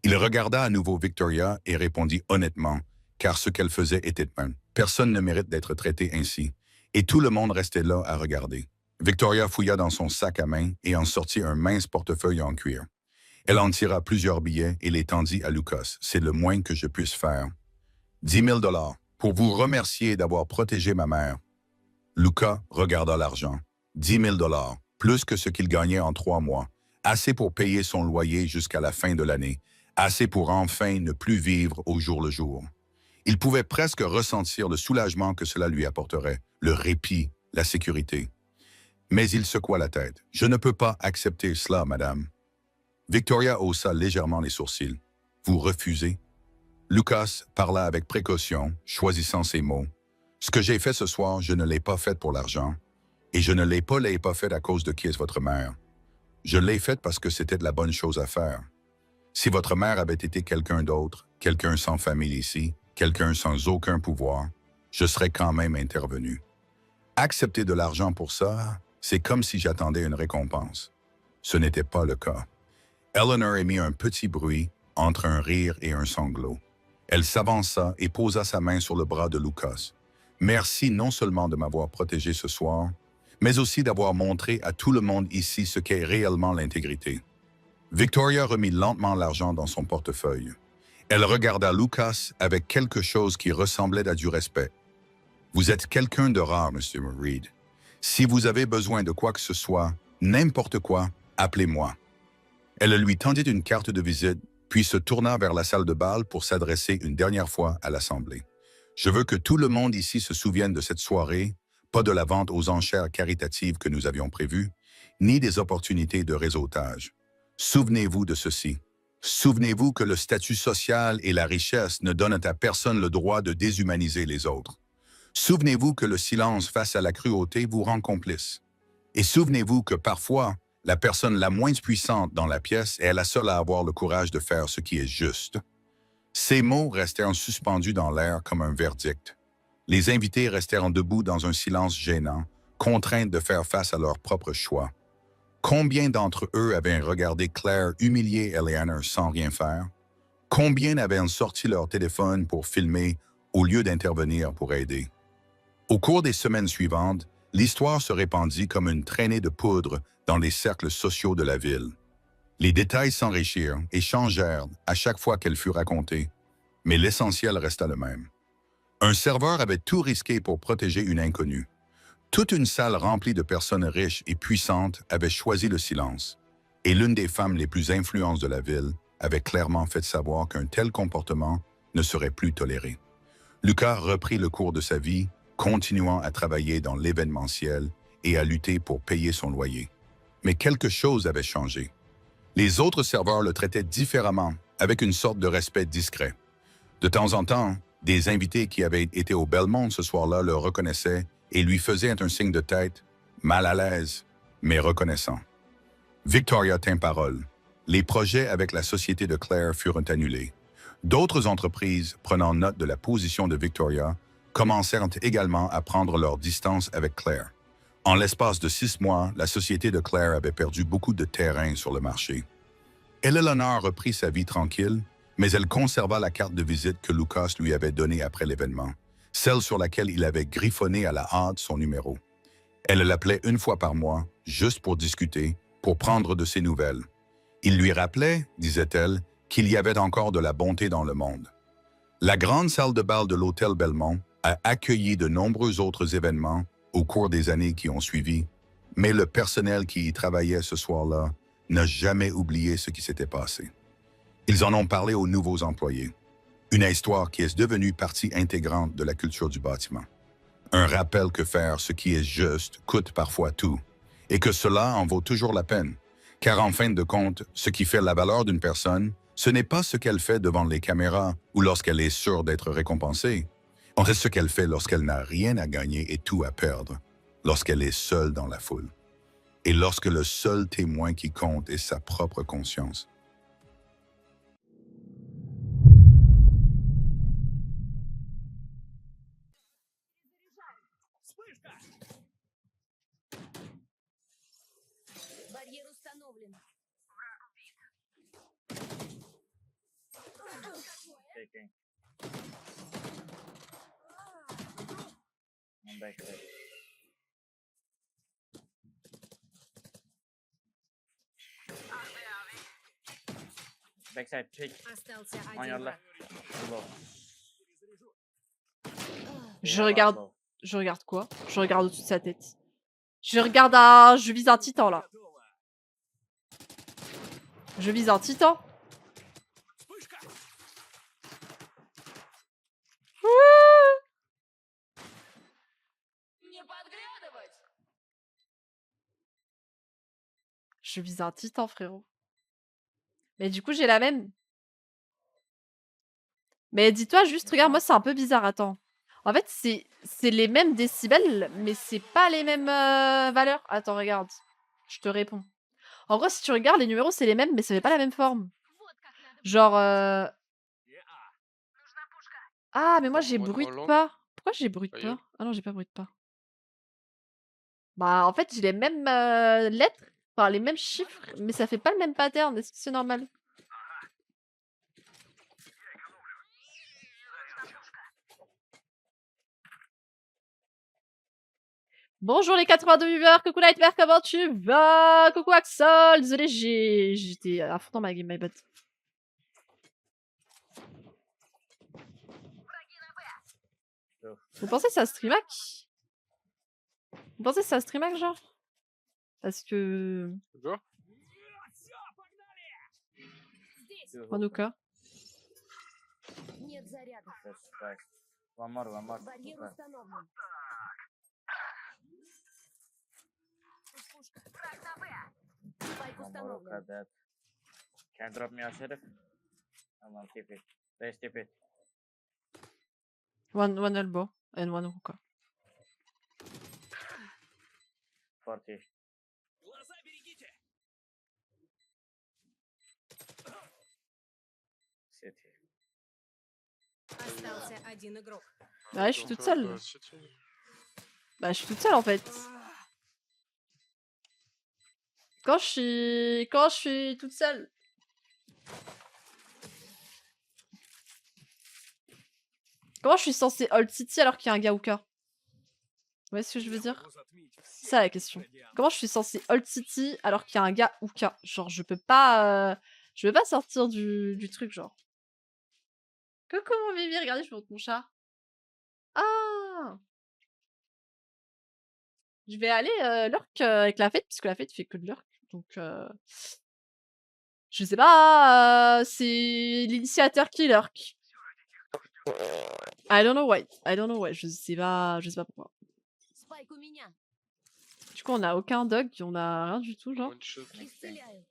Il regarda à nouveau Victoria et répondit honnêtement, car ce qu'elle faisait était mal. « Personne ne mérite d'être traité ainsi. Et tout le monde restait là à regarder. Victoria fouilla dans son sac à main et en sortit un mince portefeuille en cuir. Elle en tira plusieurs billets et les tendit à Lucas. C'est le moins que je puisse faire. 10 000 $ pour vous remercier d'avoir protégé ma mère. Lucas regarda l'argent. 10 000 $, plus que ce qu'il gagnait en 3 mois. Assez pour payer son loyer jusqu'à la fin de l'année. Assez pour enfin ne plus vivre au jour le jour. Il pouvait presque ressentir le soulagement que cela lui apporterait, le répit, la sécurité. Mais il secoua la tête. « Je ne peux pas accepter cela, madame. » Victoria haussa légèrement les sourcils. « Vous refusez ?» Lucas parla avec précaution, choisissant ses mots. « Ce que j'ai fait ce soir, je ne l'ai pas fait pour l'argent. Et je ne l'ai pas fait à cause de qui est votre mère. Je l'ai fait parce que c'était de la bonne chose à faire. Si votre mère avait été quelqu'un d'autre, quelqu'un sans famille ici, quelqu'un sans aucun pouvoir, je serais quand même intervenu. Accepter de l'argent pour ça, c'est comme si j'attendais une récompense. Ce n'était pas le cas. » Eleanor émit un petit bruit entre un rire et un sanglot. Elle s'avança et posa sa main sur le bras de Lucas. « Merci non seulement de m'avoir protégé ce soir, mais aussi d'avoir montré à tout le monde ici ce qu'est réellement l'intégrité. » Victoria remit lentement l'argent dans son portefeuille. Elle regarda Lucas avec quelque chose qui ressemblait à du respect. « Vous êtes quelqu'un de rare, Monsieur Reed. Si vous avez besoin de quoi que ce soit, n'importe quoi, appelez-moi. » Elle lui tendit une carte de visite, puis se tourna vers la salle de bal pour s'adresser une dernière fois à l'Assemblée. « Je veux que tout le monde ici se souvienne de cette soirée, pas de la vente aux enchères caritatives que nous avions prévues, ni des opportunités de réseautage. Souvenez-vous de ceci. Souvenez-vous que le statut social et la richesse ne donnent à personne le droit de déshumaniser les autres. Souvenez-vous que le silence face à la cruauté vous rend complice. Et souvenez-vous que parfois, la personne la moins puissante dans la pièce est la seule à avoir le courage de faire ce qui est juste. » Ces mots restèrent suspendus dans l'air comme un verdict. Les invités restèrent debout dans un silence gênant, contraints de faire face à leur propre choix. Combien d'entre eux avaient regardé Claire humilier Eleanor sans rien faire? Combien avaient sorti leur téléphone pour filmer au lieu d'intervenir pour aider? Au cours des semaines suivantes, l'histoire se répandit comme une traînée de poudre dans les cercles sociaux de la ville. Les détails s'enrichirent et changèrent à chaque fois qu'elle fut racontée, mais l'essentiel resta le même. Un serveur avait tout risqué pour protéger une inconnue. Toute une salle remplie de personnes riches et puissantes avait choisi le silence, et l'une des femmes les plus influentes de la ville avait clairement fait savoir qu'un tel comportement ne serait plus toléré. Lucas reprit le cours de sa vie, continuant à travailler dans l'événementiel et à lutter pour payer son loyer. Mais quelque chose avait changé. Les autres serveurs le traitaient différemment, avec une sorte de respect discret. De temps en temps, des invités qui avaient été au Belmont ce soir-là le reconnaissaient et lui faisaient un signe de tête, mal à l'aise, mais reconnaissant. Victoria tint parole. Les projets avec la société de Claire furent annulés. D'autres entreprises, prenant note de la position de Victoria, commencèrent également à prendre leur distance avec Claire. En l'espace de 6 mois, la société de Claire avait perdu beaucoup de terrain sur le marché. Eleanor reprit sa vie tranquille, mais elle conserva la carte de visite que Lucas lui avait donnée après l'événement, celle sur laquelle il avait griffonné à la hâte son numéro. Elle l'appelait une fois par mois, juste pour discuter, pour prendre de ses nouvelles. Il lui rappelait, disait-elle, qu'il y avait encore de la bonté dans le monde. La grande salle de bal de l'hôtel Belmont a accueilli de nombreux autres événements au cours des années qui ont suivi, mais le personnel qui y travaillait ce soir-là n'a jamais oublié ce qui s'était passé. Ils en ont parlé aux nouveaux employés. Une histoire qui est devenue partie intégrante de la culture du bâtiment. Un rappel que faire ce qui est juste coûte parfois tout, et que cela en vaut toujours la peine. Car en fin de compte, ce qui fait la valeur d'une personne, ce n'est pas ce qu'elle fait devant les caméras ou lorsqu'elle est sûre d'être récompensée. C'est ce qu'elle fait lorsqu'elle n'a rien à gagner et tout à perdre, lorsqu'elle est seule dans la foule. Et lorsque le seul témoin qui compte est sa propre conscience. Барьер установлен. Taking. I'm back there. Backside, peek. Остался On один your враг. left. Low. Je regarde quoi? Je regarde au-dessus de sa tête. Je vise un titan là. Je vise un titan. Je vise un titan, frérot. Mais du coup, j'ai la même. Mais dis-toi juste, regarde, moi c'est un peu bizarre, attends. En fait, c'est les mêmes décibels, mais c'est pas les mêmes valeurs. Attends, regarde. Je te réponds. En gros, si tu regardes, les numéros, c'est les mêmes, mais ça fait pas la même forme. Genre... Ah, mais moi j'ai bruit de pas. Pourquoi j'ai bruit de pas? Ah non, j'ai pas bruit de pas. Bah, en fait, j'ai les mêmes lettres, enfin les mêmes chiffres, mais ça fait pas le même pattern. Est-ce que c'est normal? Bonjour les 82 viewers, coucou Nightmare, comment tu vas? Coucou Axel, désolé, j'étais à fond dans ma game, my bad. Vous pensez que ça streamac? Vous pensez que ça streamac, genre? Parce que... Manuka. Нет зарядов. Just back. One more. Барьер Okay. установлен. Пушка. Спайк One more. установлен. Okay, that. Can you drop me a sheriff? I'm on TP. Let's TP. One elbow and one hookah. 40. City. Остался один игрок. Ouais, je suis toute seule. Bah, je suis toute seule en fait. Quand je suis toute seule. Comment je suis censée hold city alors qu'il y a un gars hookah? Vous voyez ce que je veux dire? C'est ça la question. Comment je suis censée hold city alors qu'il y a un gars hookah? Genre, je peux pas sortir du truc, genre. Coucou mon bébé, regardez, je montre mon chat. Ah! Je vais aller lurk avec la fête, puisque la fête fait que de lurk. Donc, je sais pas, c'est l'initiateur qui lurk. I don't know why. Je sais pas pourquoi. Спайк у меня. Du coup, on a aucun dog, on a rien du tout, genre. Исцеляю.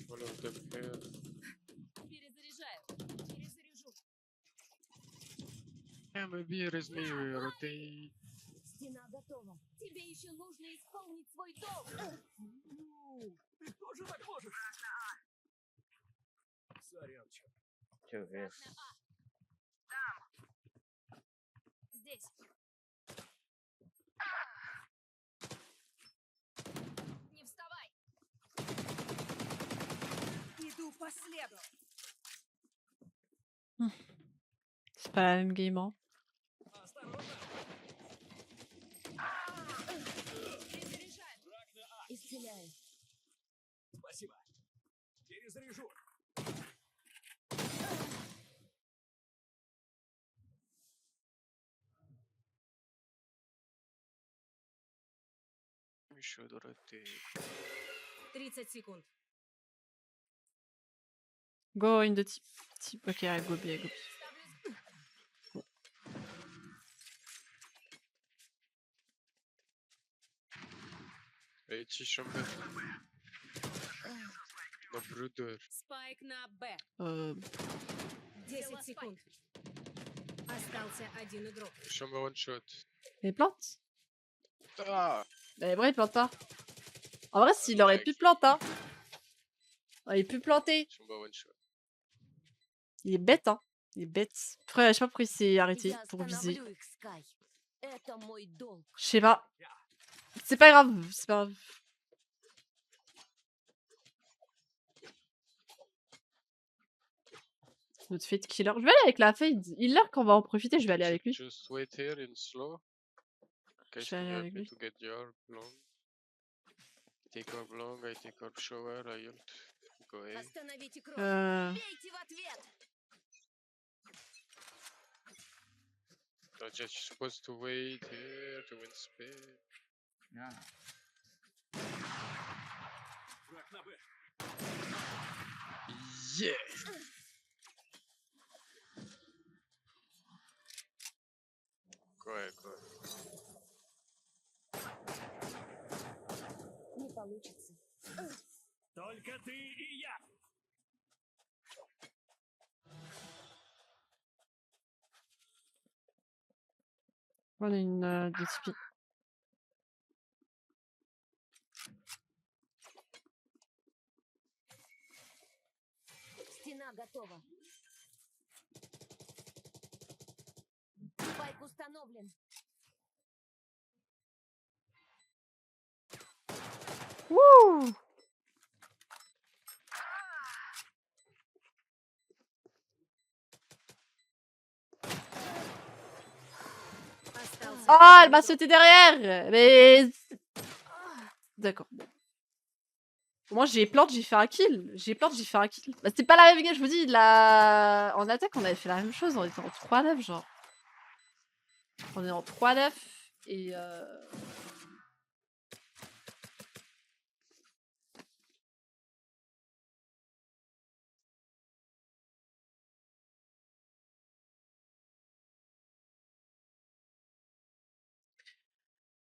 Перезаряжаю. Перезаряжу. Стена готова. Тебе еще нужно исполнить свой долг. Ты тоже так можешь? Сорянчик. Two hits. Здесь. Не вставай. Иду по следу. C'est pas la même game, hein. Осторожно. Перезаряжаю. Исцеляю. Спасибо. Перезаряжу. Еще дурати. 30 секунд. Go in the tip. Ok, I go B. Эти шамбе. На брудер. Спайк на Б. 10 Euh, секунд. Остался один игрок. Шамбе ваншот. il plante? Да. Mais vrai, il plante pas. En vrai, s'il aurait pu planter, hein. Il aurait pu planter. Шамбе ваншот. Il est bête, hein. Il est bête. Après, je sais pas pourquoi il s'est arrêté Я pour viser. остановлю их, Скай. Это мой долг. Je sais pas. C'est pas grave, c'est pas grave. Notre fate killer. Je vais aller avec la fate. Il lurk, on va en profiter, je vais aller avec lui. Just wait here in slow. Je vais aller avec lui. To get your long. Take orb long, I take orb shower, I ult. Go away. Остановите кровь. Euh... Бейте в ответ. You're just supposed to wait here to win speed. Yeah. Враг на Б. Yeah! Go ahead, go ahead. Не получится. Только ты и я. On a une DTP. Стена готова. Спайк установлен. Wouh! Остался Ah, elle один m'a игрок. sauté derrière! Mais... D'accord. Moi, j'ai plante, j'ai fait un kill. J'ai plante, j'ai fait un kill. Bah, c'était pas la même game, je vous dis. La... En attaque, on avait fait la même chose. On était en 3-9, genre. On est en 3-9. Et...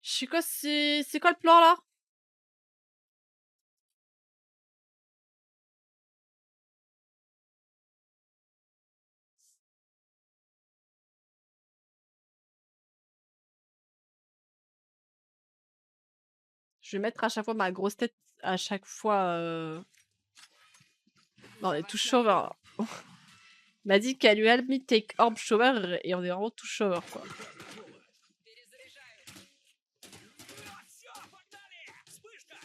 Je sais quoi, c'est quoi le plan, là? Je vais mettre à chaque fois ma grosse tête. À chaque fois... Non, on est tous shower. Il m'a dit qu'elle lui help me take orb shower. Et on est vraiment tous shower, quoi. Все, погнали! Вспышка!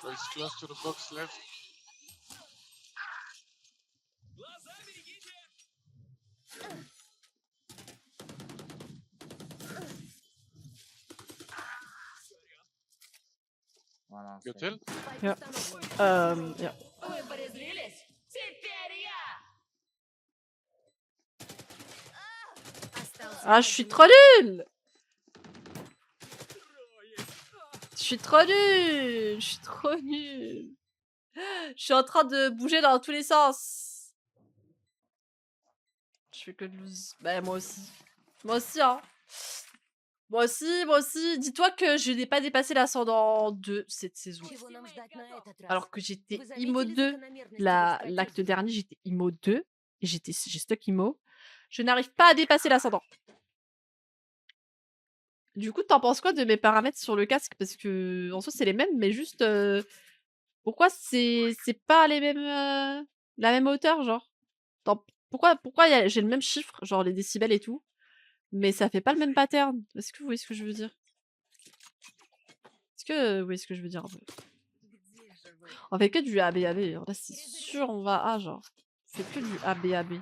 So it's close to the box left. Глаза берегите! Voilà, You c'est- tell? Спайк Ja. установлен. Ja. Вы порезвились? Теперь я! Остался Ah, je suis один trop игрок. nulle! Je suis trop nulle! Je suis trop nulle! Je suis en train de bouger dans tous les sens! Je fais que de lose. Bah, moi aussi. Moi aussi, hein! Moi aussi, moi aussi! Dis-toi que je n'ai pas dépassé l'ascendant 2 cette saison. Чего нам ждать на этот раз? Alors que j'étais Вы IMO заметили 2. закономерности в L'acte стратегии? dernier, j'étais IMO 2. Et j'ai stock IMO. Je n'arrive pas à dépasser l'ascendant. Du coup, t'en penses quoi de mes paramètres sur le casque? Parce que en soi, c'est les mêmes, mais juste pourquoi c'est pas les mêmes la même hauteur, genre? Pourquoi j'ai le même chiffre, genre les décibels et tout, mais ça fait pas le même pattern? Est-ce que vous voyez ce que je veux dire? Est-ce que vous voyez ce que je veux dire un peu? On fait que du ABAB. Alors là, c'est sûr, on va A, genre. On fait que du ABAB.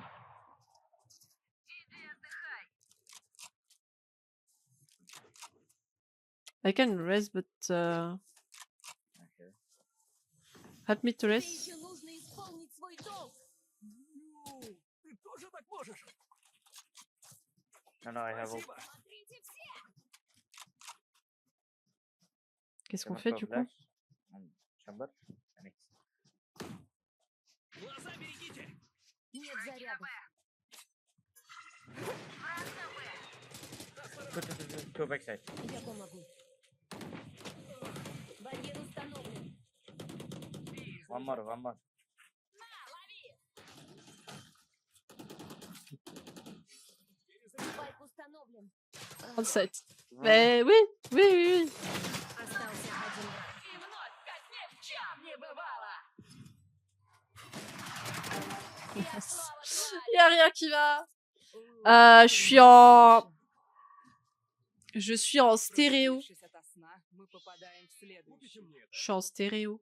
I can rest, but Ok. help me to Тебе rest. еще нужно исполнить свой долг. Ну, ты тоже так можешь? No, no, I have ult. Спасибо. Смотрите все! Qu'est-ce Can qu'on I fait throw du coup? flash on chamber? Phoenix. Глаза берегите! Нет зарядов. Two backside. Я помогу. Барьер установлен. One more, one more. Спайк установлен. 37. Mais oui, oui, oui, oui. Остался один враг. И вновь, как ни в чем не бывало. Я снова Y a rien qui va. говорю. Je suis en... Je suis en stéréo. Купите мне это. Je suis en stéréo.